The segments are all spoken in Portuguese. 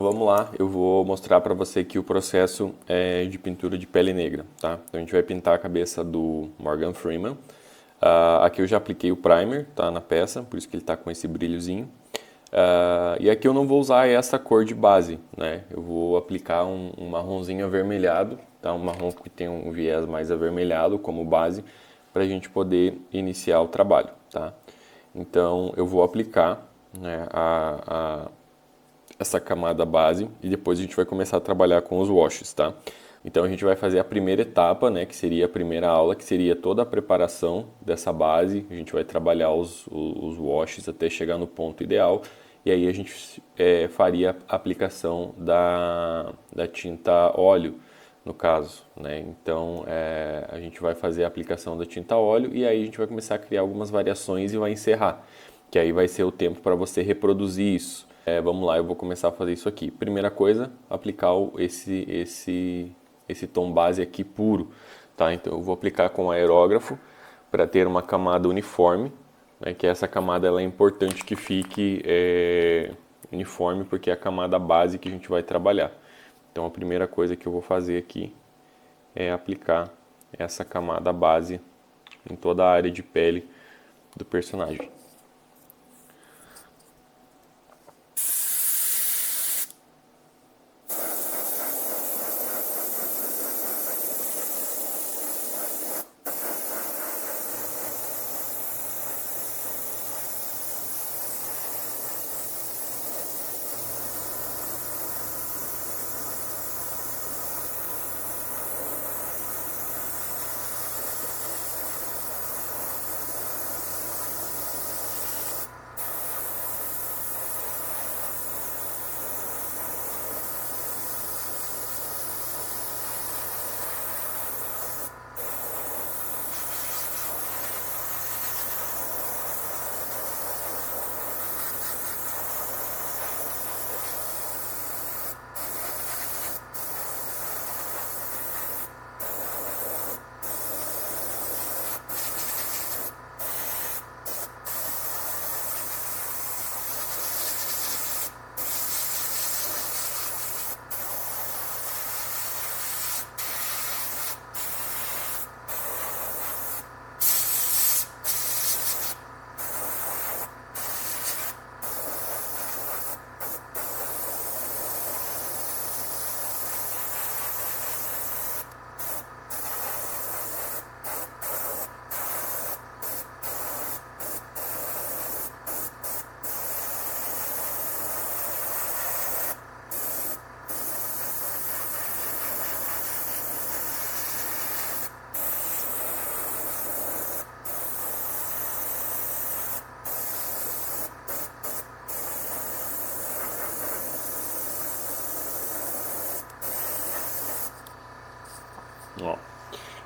Vamos lá, eu vou mostrar para você aqui o processo de pintura de pele negra, tá? Então a gente vai pintar a cabeça do Morgan Freeman. Aqui eu já apliquei o primer, tá, na peça, por isso que ele está com esse brilhozinho. E aqui eu não vou usar essa cor de base, né? Eu vou aplicar um marronzinho avermelhado, tá? Um marrom que tem um viés mais avermelhado como base, para a gente poder iniciar o trabalho, tá? Então eu vou aplicar, né, essa camada base e depois a gente vai começar a trabalhar com os washes, tá? Então a gente vai fazer a primeira etapa, né, que seria a primeira aula, que seria toda a preparação dessa base. A gente vai trabalhar os washes até chegar no ponto ideal e aí a gente faria a aplicação da tinta óleo, no caso, né? Então a gente vai fazer a aplicação da tinta óleo e aí a gente vai começar a criar algumas variações e vai encerrar, que aí vai ser o tempo para você reproduzir isso. Vamos lá, eu vou começar a fazer isso aqui. Primeira coisa, aplicar esse tom base aqui puro, tá? Então eu vou aplicar com aerógrafo para ter uma camada uniforme, né? Que essa camada ela é importante que fique uniforme porque é a camada base que a gente vai trabalhar. Então a primeira coisa que eu vou fazer aqui é aplicar essa camada base em toda a área de pele do personagem. Ó,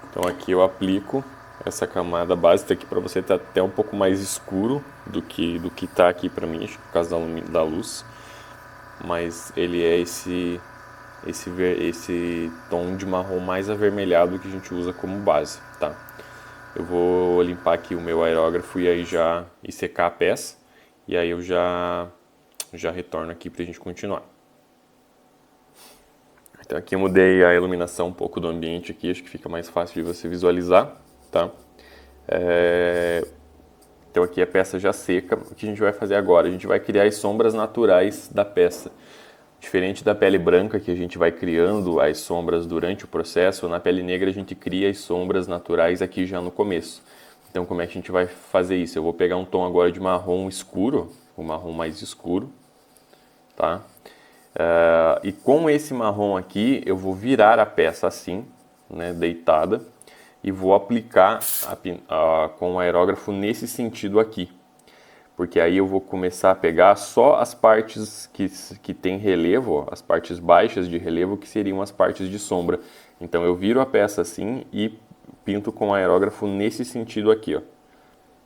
então aqui eu aplico essa camada base, tá aqui para você tá até um pouco mais escuro do que tá aqui para mim, acho que por causa da luz, mas ele é esse tom de marrom mais avermelhado que a gente usa como base, tá? Eu vou limpar aqui o meu aerógrafo e aí e secar a peça e aí eu já retorno aqui pra gente continuar. Então aqui eu mudei a iluminação um pouco do ambiente aqui, acho que fica mais fácil de você visualizar, tá? Então aqui a peça já seca. O que a gente vai fazer agora? A gente vai criar as sombras naturais da peça. Diferente da pele branca, que a gente vai criando as sombras durante o processo, na pele negra a gente cria as sombras naturais aqui já no começo. Então como é que a gente vai fazer isso? Eu vou pegar um tom agora de marrom escuro, o marrom mais escuro, tá? E com esse marrom aqui, eu vou virar a peça assim, né, deitada, e vou aplicar com o aerógrafo nesse sentido aqui. Porque aí eu vou começar a pegar só as partes que tem relevo, ó, as partes baixas de relevo, que seriam as partes de sombra. Então eu viro a peça assim e pinto com o aerógrafo nesse sentido aqui, ó,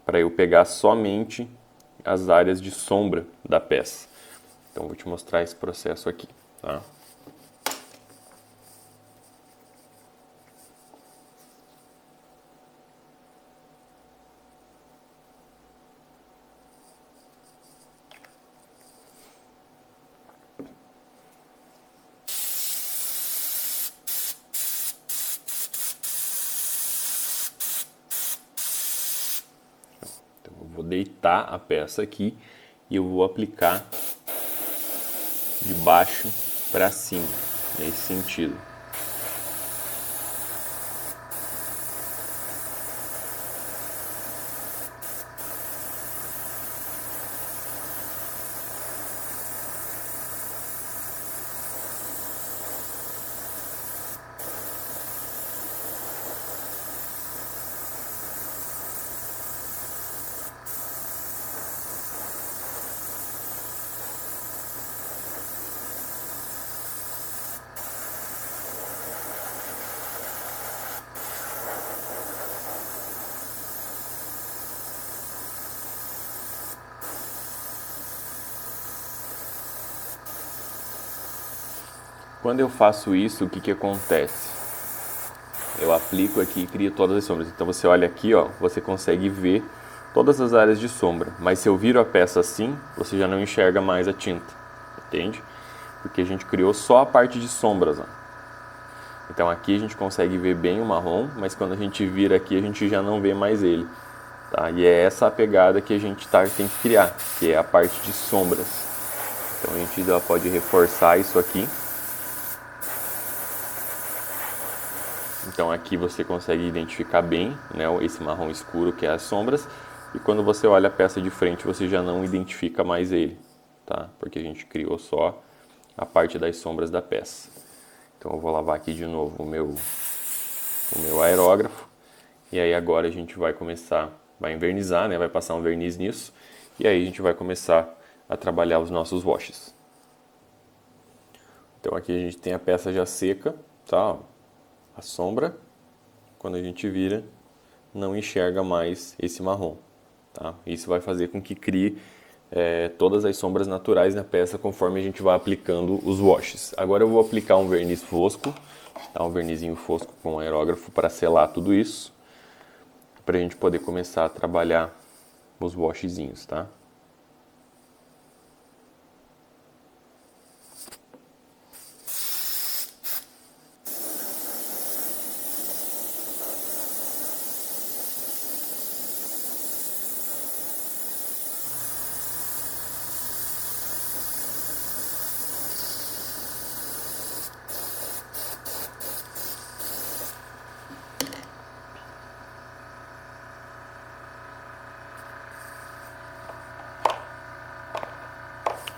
para eu pegar somente as áreas de sombra da peça. Então vou te mostrar esse processo aqui, tá? vou deitar a peça aqui e eu vou aplicar de baixo para cima, nesse sentido. Quando eu faço isso, o que que acontece? Eu aplico aqui e crio todas as sombras. Então você olha aqui, ó, você consegue ver todas as áreas de sombra. Mas se eu viro a peça assim, você já não enxerga mais a tinta, entende? Porque a gente criou só a parte de sombras, ó. Então aqui a gente consegue ver bem o marrom, mas quando a gente vira aqui a gente já não vê mais ele, tá? E é essa a pegada que a gente tem que criar, que é a parte de sombras. Então a gente já pode reforçar isso aqui. Então aqui você consegue identificar bem, né, esse marrom escuro que é as sombras, e quando você olha a peça de frente você já não identifica mais ele, tá? Porque a gente criou só a parte das sombras da peça. Então eu vou lavar aqui de novo o meu aerógrafo, e aí agora a gente vai começar, vai envernizar, né, vai passar um verniz nisso, e aí a gente vai começar a trabalhar os nossos washes. Então aqui a gente tem a peça já seca, tá? A sombra, quando a gente vira, não enxerga mais esse marrom, tá? Isso vai fazer com que crie todas as sombras naturais na peça conforme a gente vai aplicando os washes. Agora eu vou aplicar um verniz fosco, tá? Um vernizinho fosco com aerógrafo para selar tudo isso, para a gente poder começar a trabalhar os washzinhos, tá?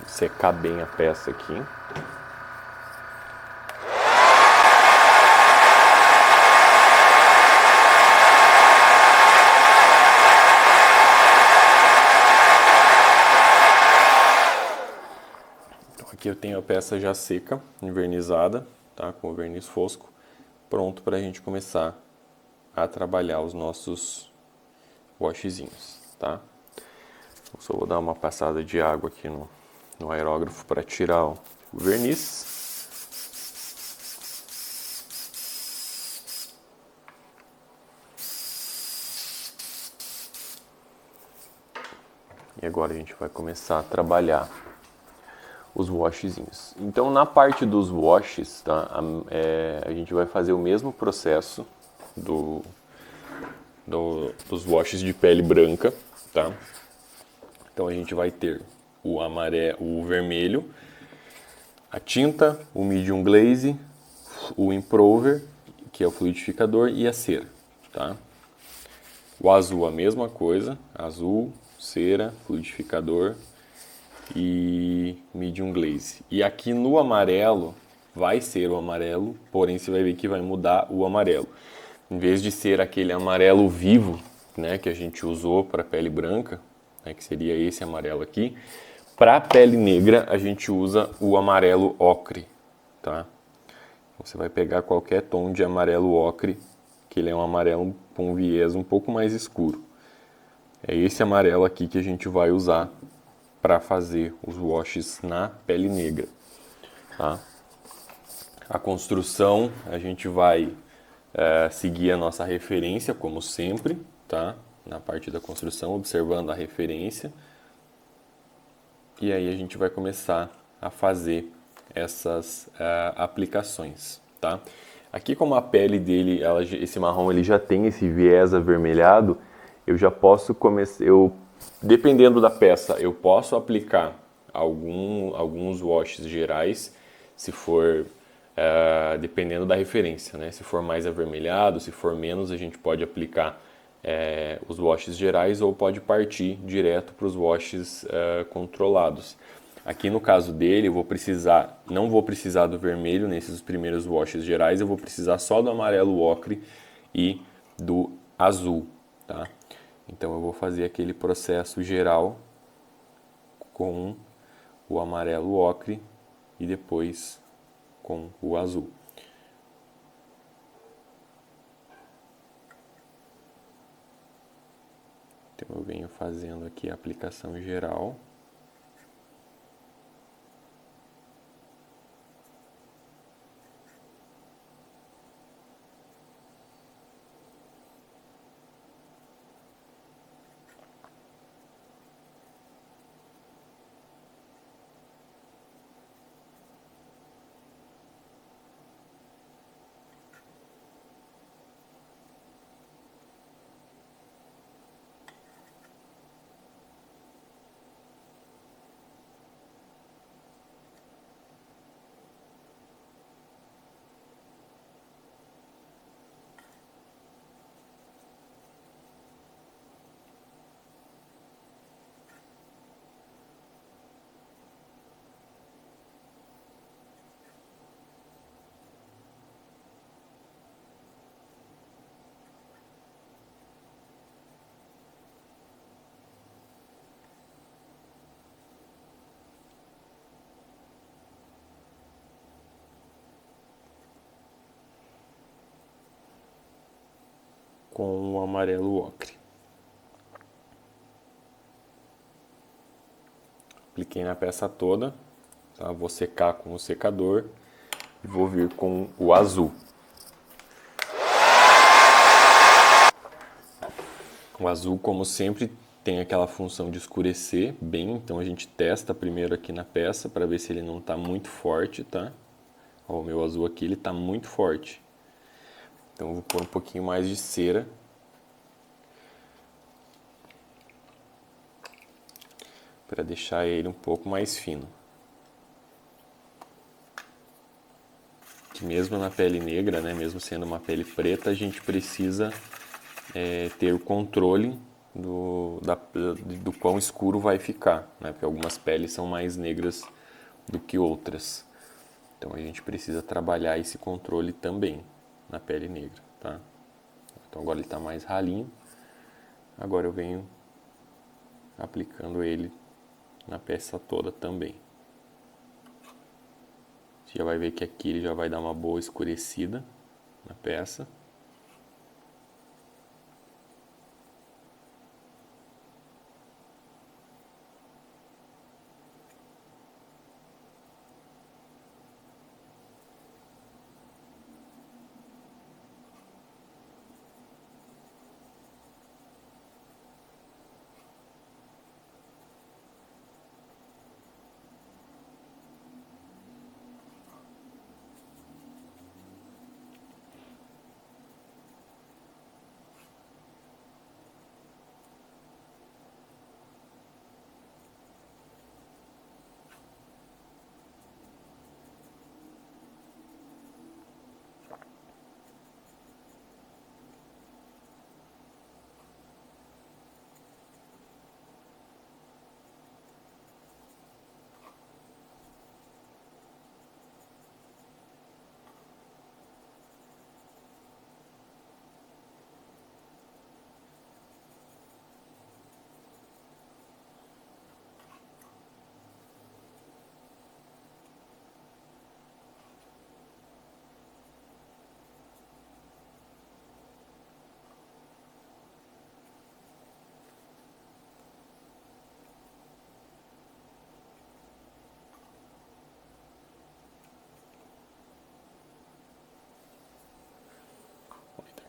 Secar bem a peça aqui. Então aqui eu tenho a peça já seca, envernizada, tá? Com o verniz fosco, pronto para a gente começar a trabalhar os nossos washzinhos, tá? Eu só vou dar uma passada de água aqui no aerógrafo para tirar o verniz. E agora a gente vai começar a trabalhar os washzinhos. Então na parte dos washes, tá? A gente vai fazer o mesmo processo dos washes de pele branca, tá? Então a gente vai ter o vermelho, a tinta, o medium glaze, o improver, que é o fluidificador, e a cera, tá? O azul a mesma coisa, azul, cera, fluidificador e medium glaze. E aqui no amarelo vai ser o amarelo, porém você vai ver que vai mudar o amarelo. Em vez de ser aquele amarelo vivo, né, que a gente usou para pele branca, né, que seria esse amarelo aqui, para pele negra a gente usa o amarelo ocre, tá? Você vai pegar qualquer tom de amarelo ocre, que ele é um amarelo com viés um pouco mais escuro. É esse amarelo aqui que a gente vai usar para fazer os washes na pele negra, tá? A construção a gente vai seguir a nossa referência como sempre, tá? Na parte da construção, observando a referência. E aí a gente vai começar a fazer essas aplicações, tá? Aqui como a pele dele, esse marrom ele já tem esse viés avermelhado, eu já posso começar, eu Dependendo da peça, eu posso aplicar alguns washes gerais, se for dependendo da referência, né? Se for mais avermelhado, se for menos, a gente pode aplicar os washes gerais ou pode partir direto para os washes controlados. Aqui no caso dele, não vou precisar do vermelho nesses primeiros washes gerais, eu vou precisar só do amarelo ocre e do azul, tá? Então eu vou fazer aquele processo geral com o amarelo ocre e depois com o azul. Então eu venho fazendo aqui a aplicação geral. Com o amarelo ocre. Apliquei na peça toda, tá? Vou secar com o secador e vou vir com o azul. O azul, como sempre, tem aquela função de escurecer bem, então a gente testa primeiro aqui na peça para ver se ele não está muito forte, tá? Ó, o meu azul aqui ele está muito forte. Então eu vou pôr um pouquinho mais de cera para deixar ele um pouco mais fino. Que mesmo na pele negra, né, mesmo sendo uma pele preta, a gente precisa ter o controle do quão escuro vai ficar, né, porque algumas peles são mais negras do que outras. Então a gente precisa trabalhar esse controle também na pele negra, tá? Então agora ele está mais ralinho. Agora eu venho aplicando ele na peça toda também. Você já vai ver que aqui ele já vai dar uma boa escurecida na peça.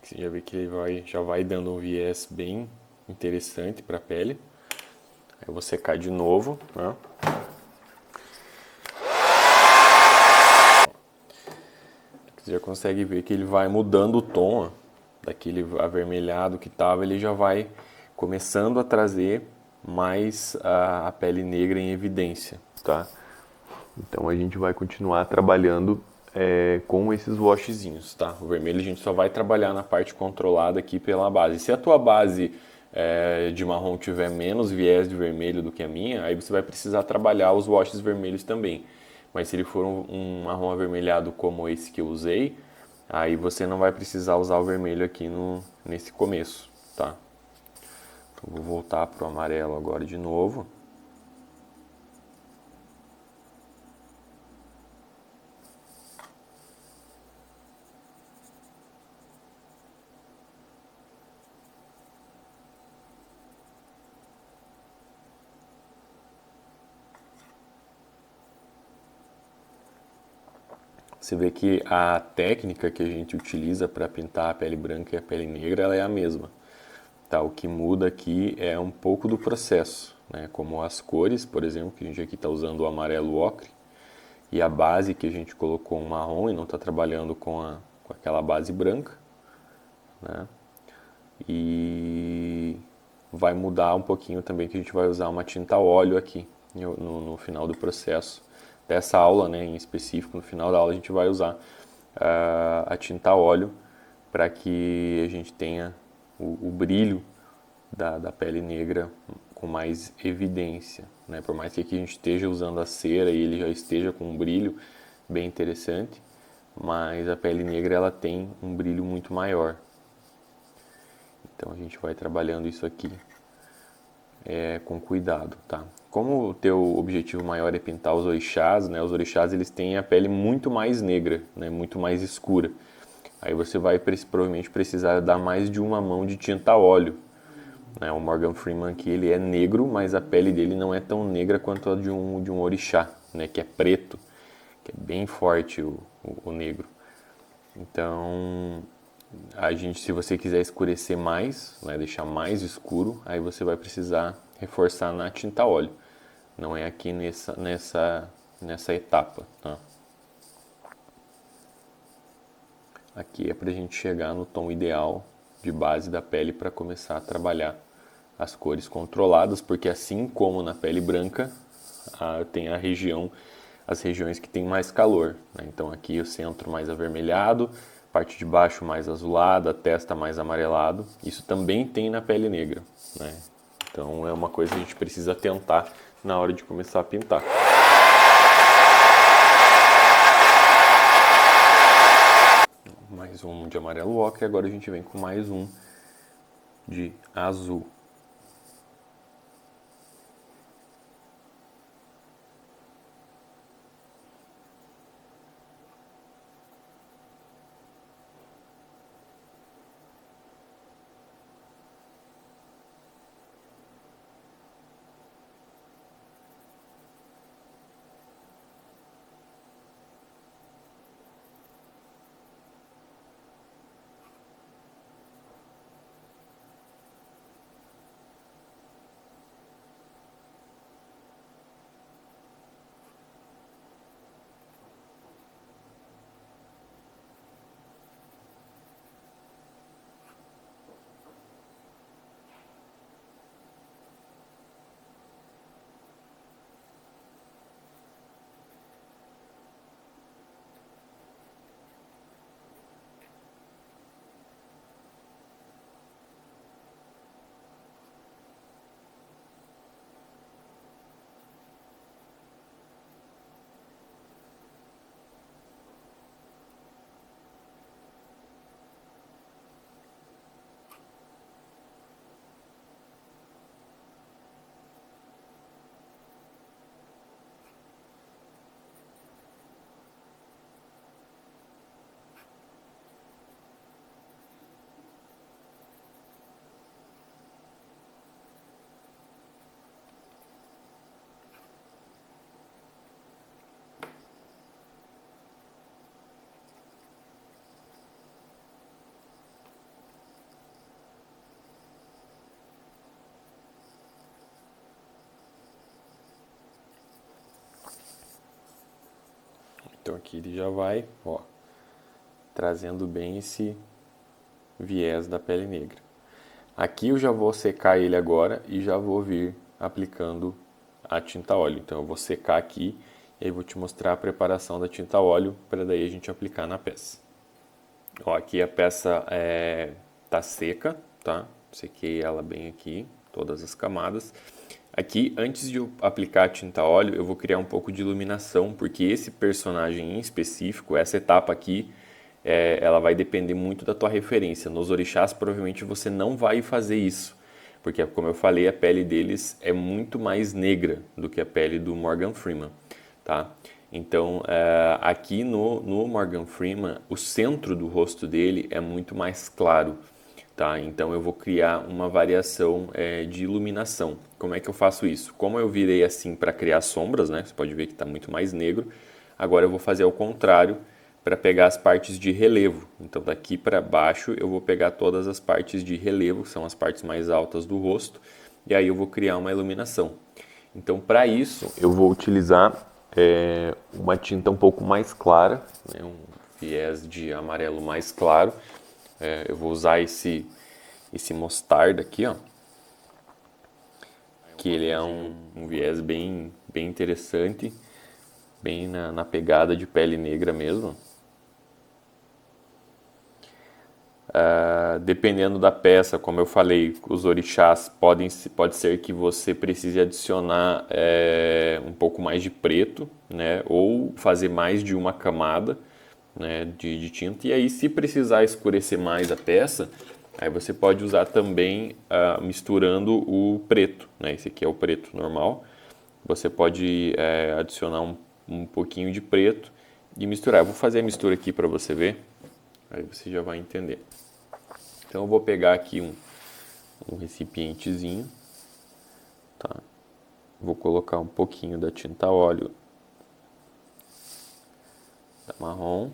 Você já vê que ele já vai dando um viés bem interessante para a pele. Aí eu vou secar de novo, né? Você já consegue ver que ele vai mudando o tom, ó, daquele avermelhado que estava, ele já vai começando a trazer mais a pele negra em evidência, tá? Então a gente vai continuar trabalhando com esses washzinhos, tá? O vermelho a gente só vai trabalhar na parte controlada aqui pela base. Se a tua base de marrom tiver menos viés de vermelho do que a minha, aí você vai precisar trabalhar os washes vermelhos também. Mas se ele for um marrom avermelhado como esse que eu usei, aí você não vai precisar usar o vermelho aqui nesse começo, tá? Então, vou voltar pro amarelo agora de novo. Você vê que a técnica que a gente utiliza para pintar a pele branca e a pele negra, ela é a mesma. Tá? O que muda aqui é um pouco do processo, né? Como as cores, por exemplo, que a gente aqui está usando o amarelo ocre, e a base que a gente colocou um marrom e não está trabalhando com aquela base branca, né? E vai mudar um pouquinho também que a gente vai usar uma tinta óleo aqui no final do processo dessa aula, né, em específico. No final da aula a gente vai usar a tinta óleo para que a gente tenha o brilho da pele negra com mais evidência, né? Por mais que aqui a gente esteja usando a cera e ele já esteja com um brilho bem interessante, mas a pele negra ela tem um brilho muito maior. Então a gente vai trabalhando isso aqui com cuidado, tá? Como o teu objetivo maior é pintar os orixás, né? Os orixás eles têm a pele muito mais negra, né? Muito mais escura. Aí você vai provavelmente precisar dar mais de uma mão de tinta óleo, né? O Morgan Freeman aqui ele é negro, mas a pele dele não é tão negra quanto a de um orixá, né? Que é preto, que é bem forte o negro. Então se você quiser escurecer mais, né, deixar mais escuro, aí você vai precisar reforçar na tinta óleo. Não é aqui nessa etapa, tá? Aqui é para a gente chegar no tom ideal de base da pele para começar a trabalhar as cores controladas, porque assim como na pele branca, tem as regiões que tem mais calor, né? Então aqui o centro mais avermelhado, parte de baixo mais azulada, a testa mais amarelado. Isso também tem na pele negra, né? Então é uma coisa que a gente precisa tentar na hora de começar a pintar. Mais um de amarelo ocre, agora a gente vem com mais um de azul. Então aqui ele já vai, ó, trazendo bem esse viés da pele negra. Aqui eu já vou secar ele agora e já vou vir aplicando a tinta óleo. Então eu vou secar aqui e aí vou te mostrar a preparação da tinta óleo para daí a gente aplicar na peça. Ó, aqui a peça tá seca, tá? Sequei ela bem aqui, todas as camadas. Aqui, antes de eu aplicar a tinta óleo, eu vou criar um pouco de iluminação, porque esse personagem em específico, essa etapa aqui, ela vai depender muito da tua referência. Nos orixás, provavelmente você não vai fazer isso, porque, como eu falei, a pele deles é muito mais negra do que a pele do Morgan Freeman, tá? Então, aqui no Morgan Freeman, o centro do rosto dele é muito mais claro, tá? Então, eu vou criar uma variação de iluminação. Como é que eu faço isso? Como eu virei assim para criar sombras, né? Você pode ver que está muito mais negro. Agora eu vou fazer ao contrário para pegar as partes de relevo. Então, daqui para baixo eu vou pegar todas as partes de relevo, que são as partes mais altas do rosto, e aí eu vou criar uma iluminação. Então, para isso, eu vou utilizar uma tinta um pouco mais clara, né, um viés de amarelo mais claro. Eu vou usar esse mostarda aqui, ó, que ele é um viés bem interessante, bem na pegada de pele negra mesmo. Dependendo da peça, como eu falei, os orixás pode ser que você precise adicionar um pouco mais de preto, né, ou fazer mais de uma camada, né, de tinta. E aí, se precisar escurecer mais a peça, aí você pode usar também misturando o preto, né, esse aqui é o preto normal. Você pode adicionar um pouquinho de preto e misturar. Eu vou fazer a mistura aqui para você ver, aí você já vai entender. Então eu vou pegar aqui um recipientezinho, tá? Vou colocar um pouquinho da tinta óleo da marrom.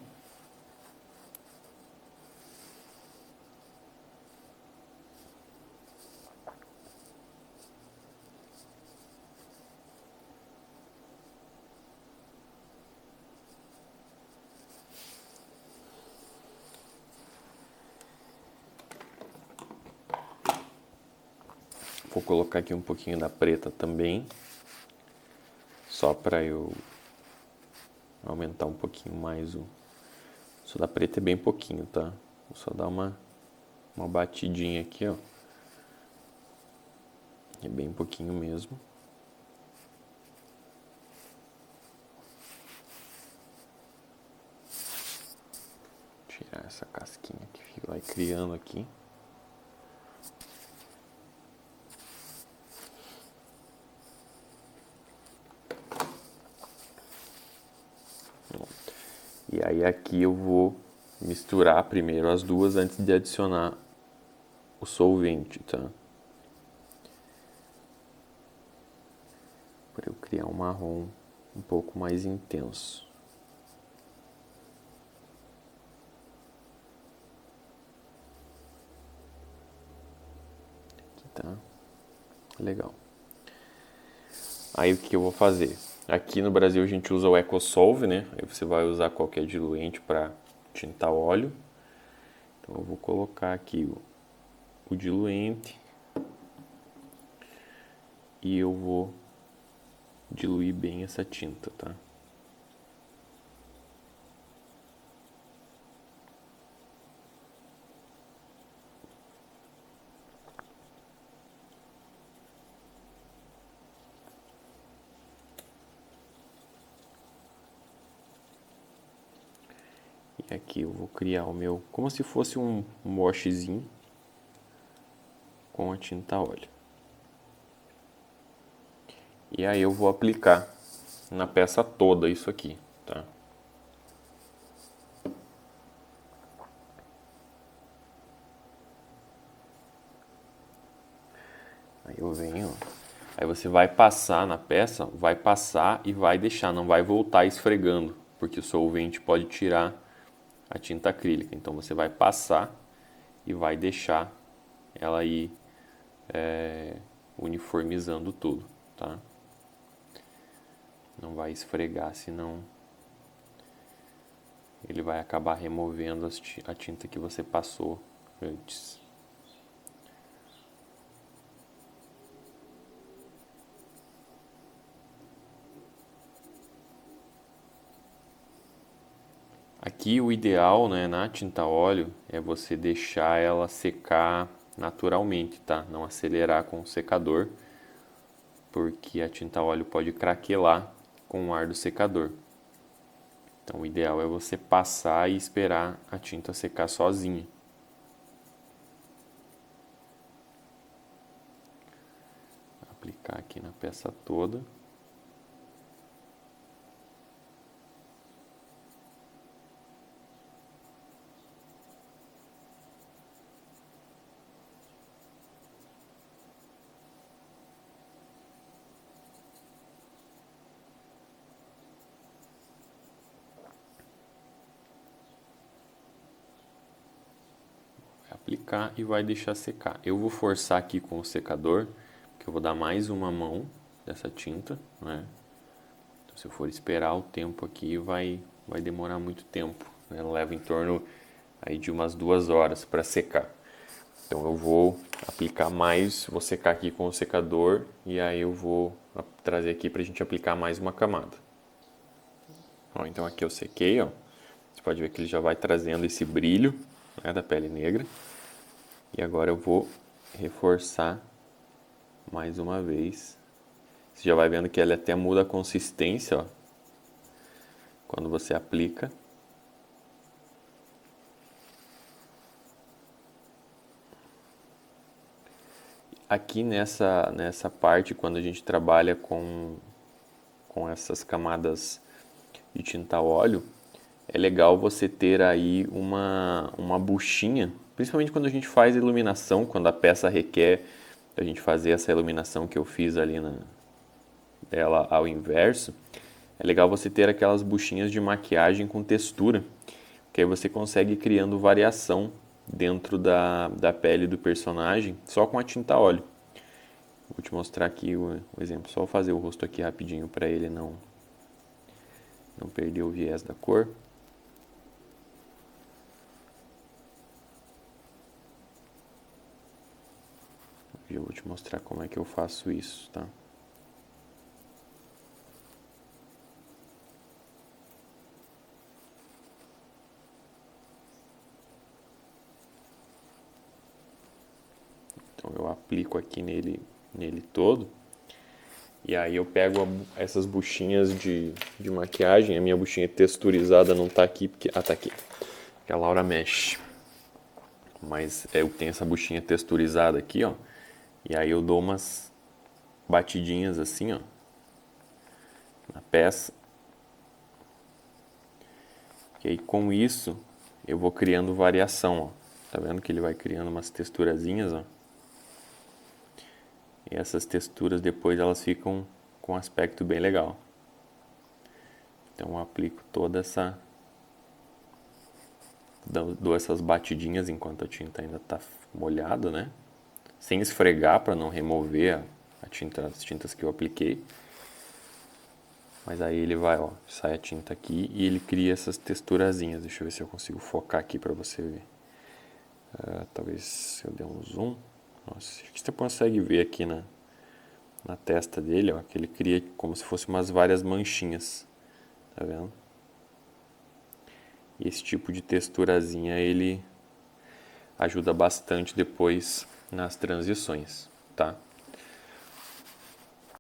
Vou colocar aqui um pouquinho da preta também, só para eu aumentar um pouquinho mais o... Só da preta é bem pouquinho, tá? Vou só dar uma batidinha aqui, ó. É bem pouquinho mesmo. Tirar essa casquinha que vai criando aqui. E aí aqui eu vou misturar primeiro as duas antes de adicionar o solvente, tá? Para eu criar um marrom um pouco mais intenso. Aqui tá legal. Aí o que eu vou fazer? Aqui no Brasil a gente usa o EcoSolve, né? Aí você vai usar qualquer diluente para tintar óleo. Então eu vou colocar aqui o diluente e eu vou diluir bem essa tinta, tá? E aqui eu vou criar o meu, como se fosse um washzinho com a tinta óleo. E aí eu vou aplicar na peça toda isso aqui, tá? Aí eu venho, aí você vai passar na peça, vai passar e vai deixar, não vai voltar esfregando, porque o solvente pode tirar a tinta acrílica. Então você vai passar e vai deixar ela aí uniformizando tudo, tá? Não vai esfregar, senão ele vai acabar removendo a tinta que você passou antes. Aqui o ideal, né, na tinta óleo é você deixar ela secar naturalmente, tá? Não acelerar com o secador, porque a tinta óleo pode craquelar com o ar do secador. Então o ideal é você passar e esperar a tinta secar sozinha. Aplicar aqui na peça toda. Aplicar e vai deixar secar. Eu vou forçar aqui com o secador, que eu vou dar mais uma mão dessa tinta, né? Então, se eu for esperar o tempo aqui, vai demorar muito tempo, né? Leva em torno aí de umas 2 horas para secar. Então eu vou aplicar mais, vou secar aqui com o secador e aí eu vou trazer aqui para a gente aplicar mais uma camada. Ó, então aqui eu sequei, ó. Você pode ver que ele já vai trazendo esse brilho, né, da pele negra. E agora eu vou reforçar mais uma vez. Você já vai vendo que ele até muda a consistência, ó, quando você aplica. Aqui nessa parte, quando a gente trabalha com essas camadas de tinta óleo, é legal você ter aí uma buchinha, principalmente quando a gente faz iluminação, quando a peça requer a gente fazer essa iluminação que eu fiz ali dela ao inverso. É legal você ter aquelas buchinhas de maquiagem com textura, que aí você consegue ir criando variação dentro da pele do personagem só com a tinta óleo. Vou te mostrar aqui o exemplo, só vou fazer o rosto aqui rapidinho para ele não perder o viés da cor. Eu vou te mostrar como é que eu faço isso, tá? Então eu aplico aqui nele todo. E aí eu pego essas buchinhas de maquiagem. A minha buchinha texturizada não tá aqui, porque... Ah, tá aqui. Que a Laura mexe. Mas eu tenho essa buchinha texturizada aqui, ó. E aí eu dou umas batidinhas assim, ó, na peça. E aí com isso eu vou criando variação, ó. Tá vendo que ele vai criando umas texturazinhas, ó. E essas texturas depois elas ficam com um aspecto bem legal. Então eu aplico toda essa... Dou essas batidinhas enquanto a tinta ainda está molhada, né? Sem esfregar para não remover as tintas que eu apliquei. Mas aí ele vai, ó, sai a tinta aqui e ele cria essas texturazinhas. Deixa eu ver se eu consigo focar aqui para você ver. Talvez se eu der um zoom. Nossa, acho que você consegue ver aqui na testa dele, ó, que ele cria como se fosse umas várias manchinhas. Tá vendo? E esse tipo de texturazinha ele ajuda bastante depois nas transições, tá?